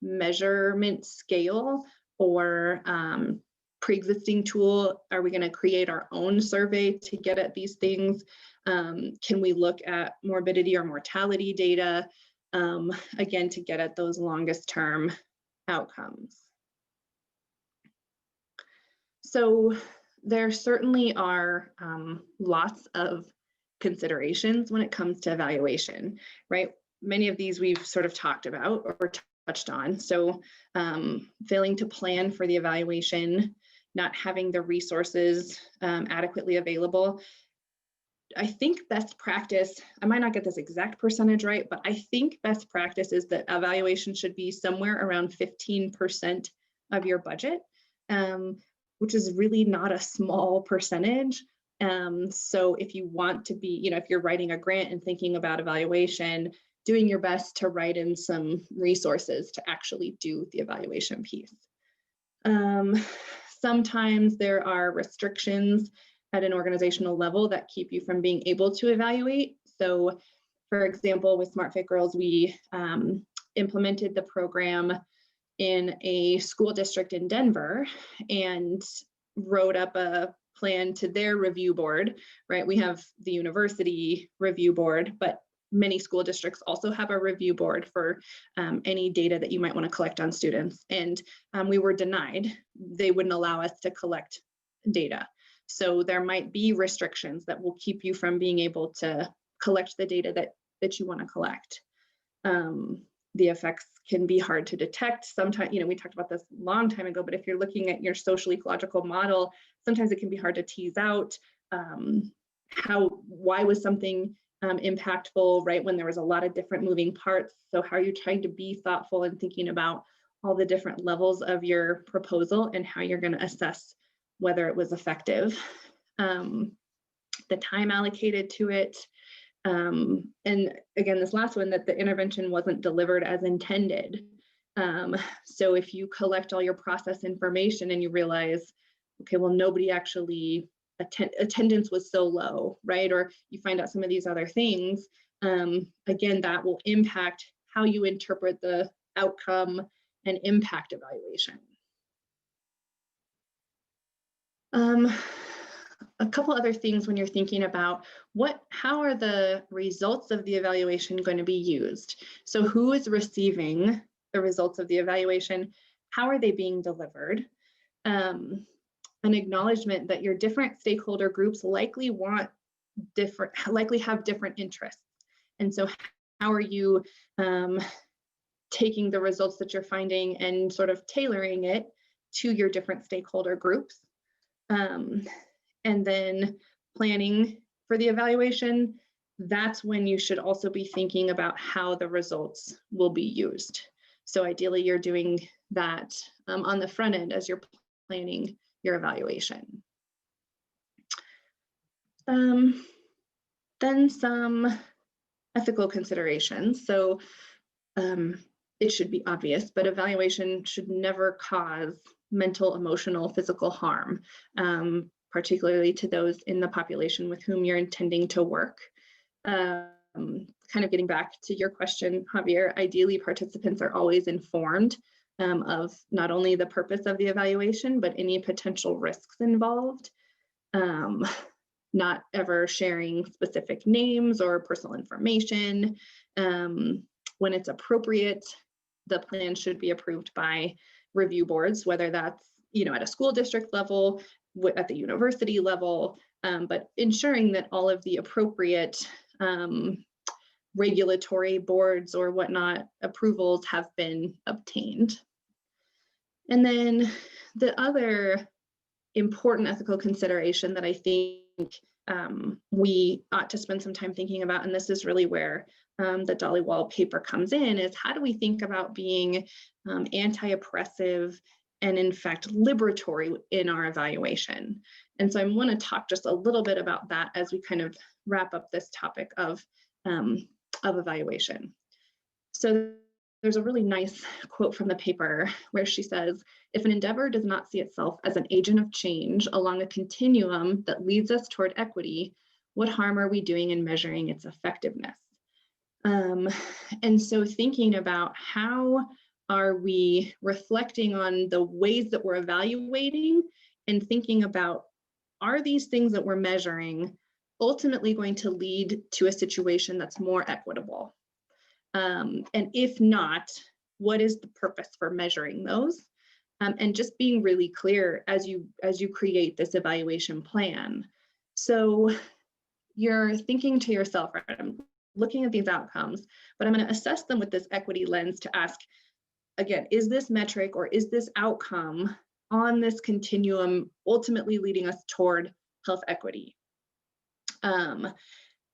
measurement scale or pre-existing tool? Are we going to create our own survey to get at these things? Can we look at morbidity or mortality data, again, to get at those longest term outcomes? So there certainly are lots of considerations when it comes to evaluation, right? Many of these we've sort of talked about or touched on. So failing to plan for the evaluation, not having the resources adequately available. I think best practice, I might not get this exact percentage right, but I think best practice is that evaluation should be somewhere around 15% of your budget, which is really not a small percentage. So if you want to be, if you're writing a grant and thinking about evaluation, doing your best to write in some resources to actually do the evaluation piece. Sometimes there are restrictions at an organizational level that keep you from being able to evaluate. So for example, with SmartFit Girls, we implemented the program in a school district in Denver and wrote up a plan to their review board, right? We have the university review board, but many school districts also have a review board for any data that you might want to collect on students. And we were denied. They wouldn't allow us to collect data. So there might be restrictions that will keep you from being able to collect the data that you want to collect. The effects can be hard to detect. Sometimes, we talked about this a long time ago, but if you're looking at your social ecological model, sometimes it can be hard to tease out why was something impactful, right, when there was a lot of different moving parts. So how are you trying to be thoughtful and thinking about all the different levels of your proposal and how you're going to assess whether it was effective, the time allocated to it, and again, this last one, that the intervention wasn't delivered as intended. So if you collect all your process information and you realize, okay, well, nobody actually attendance was so low, right? Or you find out some of these other things, again, that will impact how you interpret the outcome and impact evaluation. A couple other things when you're thinking about how are the results of the evaluation going to be used? So who is receiving the results of the evaluation? How are they being delivered? An acknowledgement that your different stakeholder groups likely have different interests. And so how are you taking the results that you're finding and sort of tailoring it to your different stakeholder groups? And then planning for the evaluation, that's when you should also be thinking about how the results will be used. So ideally you're doing that on the front end as you're planning your evaluation. Then some ethical considerations. So it should be obvious, but evaluation should never cause mental, emotional, physical harm, particularly to those in the population with whom you're intending to work. Kind of getting back to your question, Javier, ideally participants are always informed of not only the purpose of the evaluation, but any potential risks involved. Not ever sharing specific names or personal information. When it's appropriate, the plan should be approved by review boards, whether that's at a school district level, at the university level, but ensuring that all of the appropriate regulatory boards or whatnot approvals have been obtained. And then the other important ethical consideration that I think we ought to spend some time thinking about, and this is really where the Dhaliwal paper comes in, is how do we think about being anti-oppressive and in fact liberatory in our evaluation? And so I want to talk just a little bit about that as we kind of wrap up this topic of evaluation. So there's a really nice quote from the paper where she says, if an endeavor does not see itself as an agent of change along a continuum that leads us toward equity, what harm are we doing in measuring its effectiveness? And so thinking about how are we reflecting on the ways that we're evaluating and thinking about, are these things that we're measuring ultimately going to lead to a situation that's more equitable? And if not, what is the purpose for measuring those? And just being really clear as you create this evaluation plan. So you're thinking to yourself, right, I'm looking at these outcomes, but I'm going to assess them with this equity lens to ask, again, is this metric or is this outcome on this continuum ultimately leading us toward health equity?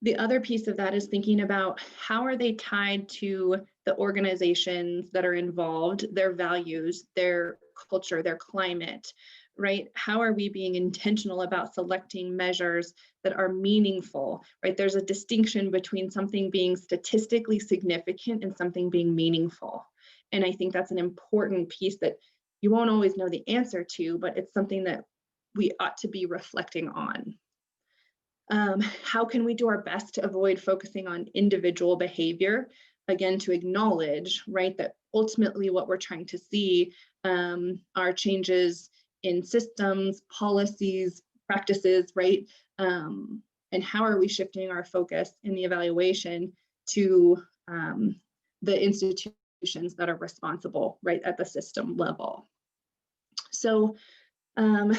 The other piece of that is thinking about how are they tied to the organizations that are involved, their values, their culture, their climate, right? How are we being intentional about selecting measures that are meaningful, right? There's a distinction between something being statistically significant and something being meaningful. And I think that's an important piece that you won't always know the answer to, but it's something that we ought to be reflecting on. How can we do our best to avoid focusing on individual behavior? Again, to acknowledge, right, that ultimately what we're trying to see are changes in systems, policies, practices, right? And how are we shifting our focus in the evaluation to the institutions that are responsible, right, at the system level? So the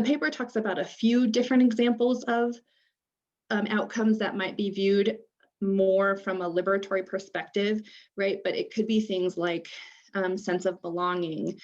paper talks about a few different examples of outcomes that might be viewed more from a liberatory perspective, right? But it could be things like sense of belonging,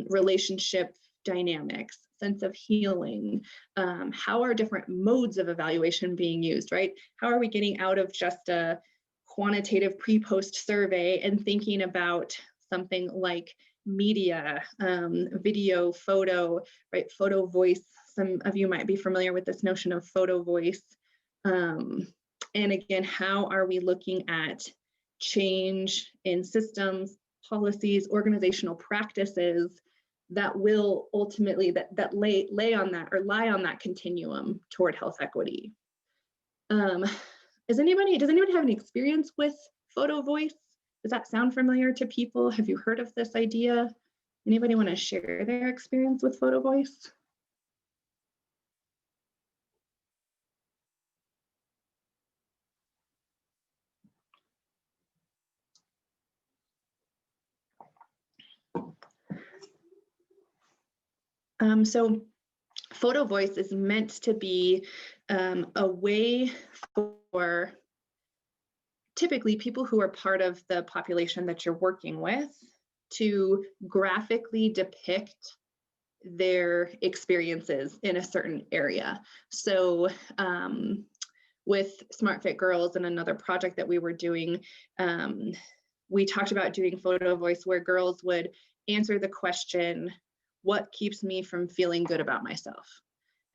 relationship dynamics, sense of healing. How are different modes of evaluation being used, right? How are we getting out of just a quantitative pre-post survey and thinking about something like media, video, photo, right? Photo voice. Some of you might be familiar with this notion of photo voice. And again, how are we looking at change in systems, policies, organizational practices that will ultimately that lay on that or lie on that continuum toward health equity. Does anybody have any experience with photo voice? Does that sound familiar to people? Have you heard of this idea? Anybody want to share their experience with photo voice? So photo voice is meant to be a way for typically people who are part of the population that you're working with to graphically depict their experiences in a certain area. So with Smart Fit Girls and another project that we were doing, we talked about doing photo voice where girls would answer the question, what keeps me from feeling good about myself?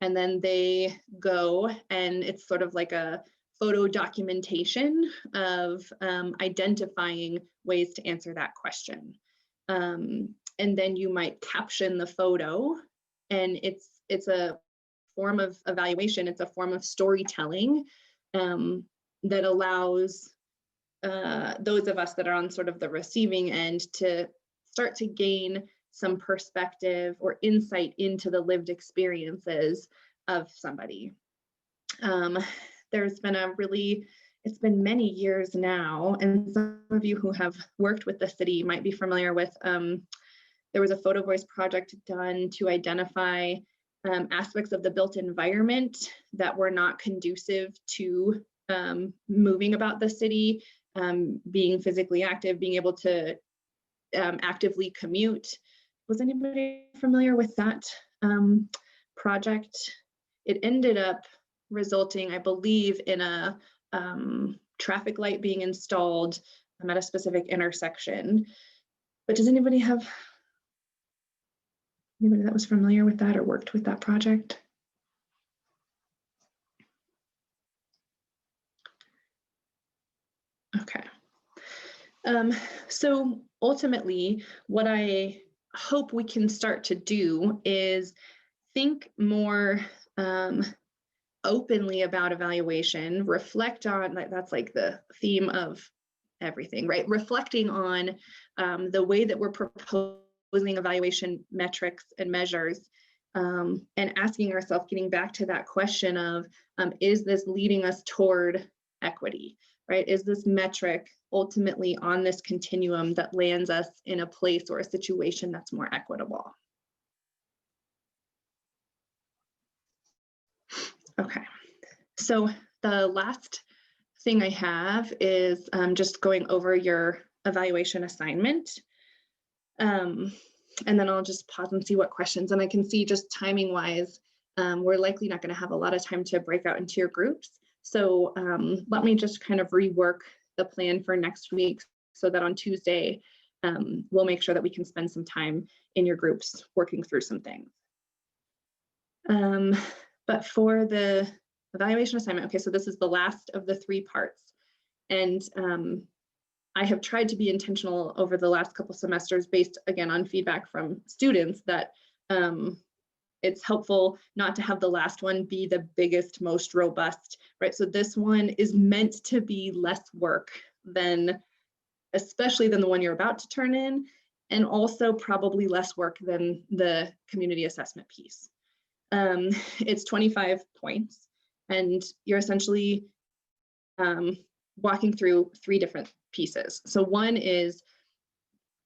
And then they go, and it's sort of like a photo documentation of identifying ways to answer that question. And then you might caption the photo, and it's a form of evaluation. It's a form of storytelling that allows those of us that are on sort of the receiving end to start to gain some perspective or insight into the lived experiences of somebody. There's been it's been many years now, and some of you who have worked with the city might be familiar with, there was a photo voice project done to identify aspects of the built environment that were not conducive to moving about the city, being physically active, being able to actively commute. Was anybody familiar with that project? It ended up resulting, I believe, in a traffic light being installed at a specific intersection. But does anybody that was familiar with that or worked with that project? Okay. So ultimately, what I hope we can start to do is think more openly about evaluation, reflect on, that's like the theme of everything, right? Reflecting on the way that we're proposing evaluation metrics and measures, and asking ourselves, getting back to that question of, is this leading us toward equity, right? Is this metric ultimately on this continuum that lands us in a place or a situation that's more equitable? Okay, so the last thing I have is just going over your evaluation assignment. And then I'll just pause and see what questions, and I can see just timing wise, we're likely not going to have a lot of time to break out into your groups. So let me just kind of rework the plan for next week so that on Tuesday, we'll make sure that we can spend some time in your groups working through some things. But for the evaluation assignment, okay, so this is the last of the 3 parts. And I have tried to be intentional over the last couple semesters based, again, on feedback from students that it's helpful not to have the last one be the biggest, most robust, right? So this one is meant to be less work than, especially than the one you're about to turn in, and also probably less work than the community assessment piece. It's 25 points, and you're essentially walking through 3 different pieces. So one is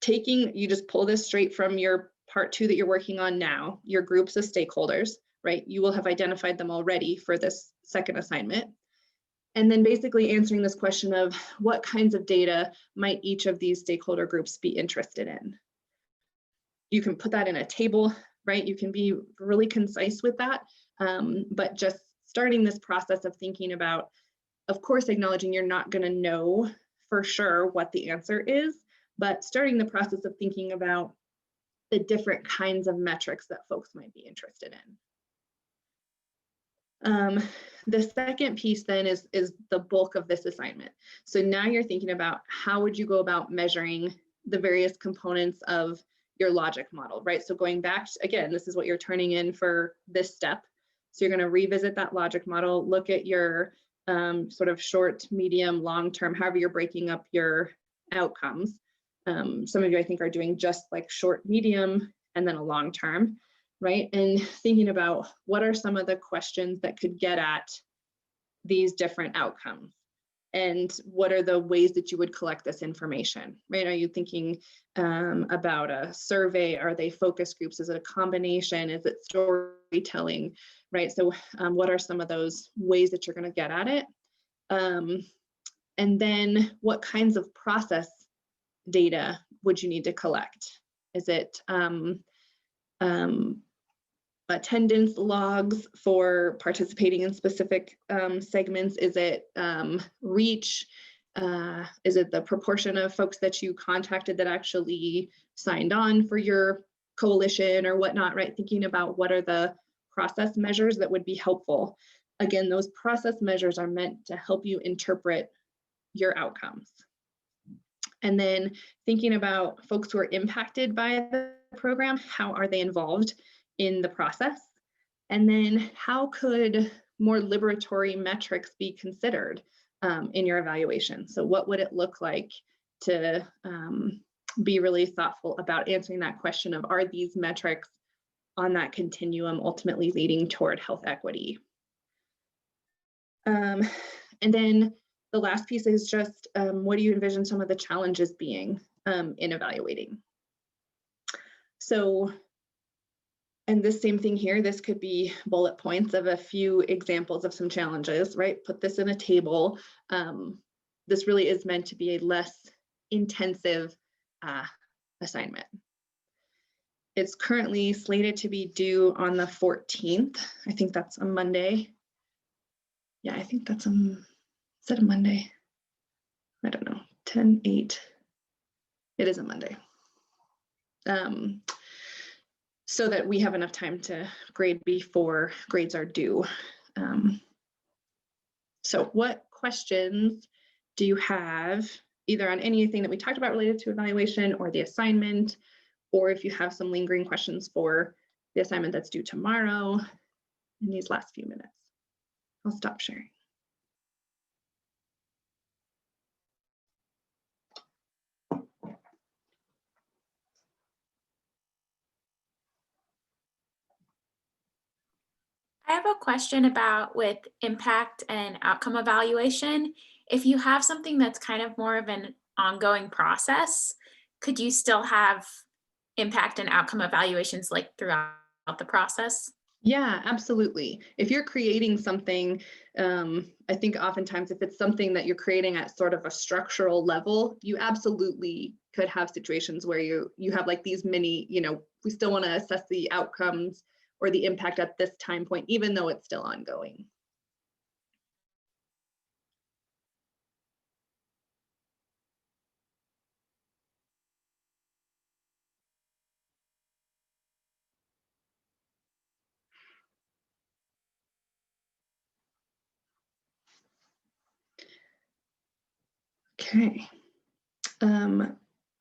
you just pull this straight from your part 2 that you're working on now, your groups of stakeholders, right? You will have identified them already for this second assignment. And then basically answering this question of what kinds of data might each of these stakeholder groups be interested in. You can put that in a table, right? You can be really concise with that, but just starting this process of thinking about, of course, acknowledging you're not going to know for sure what the answer is, but starting the process of thinking about the different kinds of metrics that folks might be interested in. The second piece then is the bulk of this assignment. So now you're thinking about how would you go about measuring the various components of your logic model, right? So going back, again, this is what you're turning in for this step. So you're going to revisit that logic model, look at your sort of short, medium, long-term, however you're breaking up your outcomes. Some of you, I think, are doing just like short, medium, and then a long-term, right? And thinking about what are some of the questions that could get at these different outcomes, and what are the ways that you would collect this information, right? Are you thinking about a survey? Are they focus groups? Is it a combination? Is it storytelling, right? So what are some of those ways that you're going to get at it? And then what kinds of process data would you need to collect? Is it attendance logs for participating in specific segments? Is it reach? Is it the proportion of folks that you contacted that actually signed on for your coalition or whatnot, right? Thinking about what are the process measures that would be helpful. Again, those process measures are meant to help you interpret your outcomes. And then thinking about folks who are impacted by the program, how are they involved in the process? And then how could more liberatory metrics be considered in your evaluation? So what would it look like to be really thoughtful about answering that question of, are these metrics on that continuum ultimately leading toward health equity? And then the last piece is just, what do you envision some of the challenges being in evaluating? So, and this same thing here, this could be bullet points of a few examples of some challenges, right? Put this in a table. This really is meant to be a less intensive assignment. It's currently slated to be due on the 14th. I think that's a Monday. Yeah, I think that's is that a Monday? I don't know, 10/8. It is a Monday. So that we have enough time to grade before grades are due. So what questions do you have either on anything that we talked about related to evaluation or the assignment, or if you have some lingering questions for the assignment that's due tomorrow in these last few minutes? I'll stop sharing. I have a question about with impact and outcome evaluation. If you have something that's kind of more of an ongoing process, could you still have impact and outcome evaluations like throughout the process? Yeah, absolutely. If you're creating something, I think oftentimes if it's something that you're creating at sort of a structural level, you absolutely could have situations where you have like these mini, we still want to assess the outcomes or the impact at this time point, even though it's still ongoing. Okay.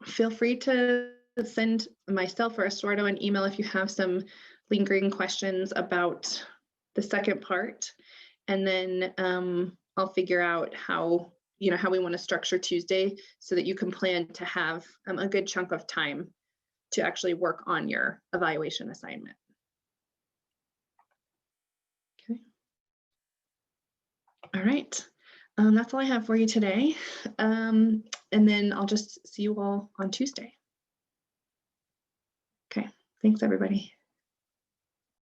Feel free to send myself or Estuardo an email if you have some lingering questions about the second part, and then I'll figure out how we want to structure Tuesday so that you can plan to have a good chunk of time to actually work on your evaluation assignment. Okay. All right. That's all I have for you today. And then I'll just see you all on Tuesday. Okay, thanks everybody.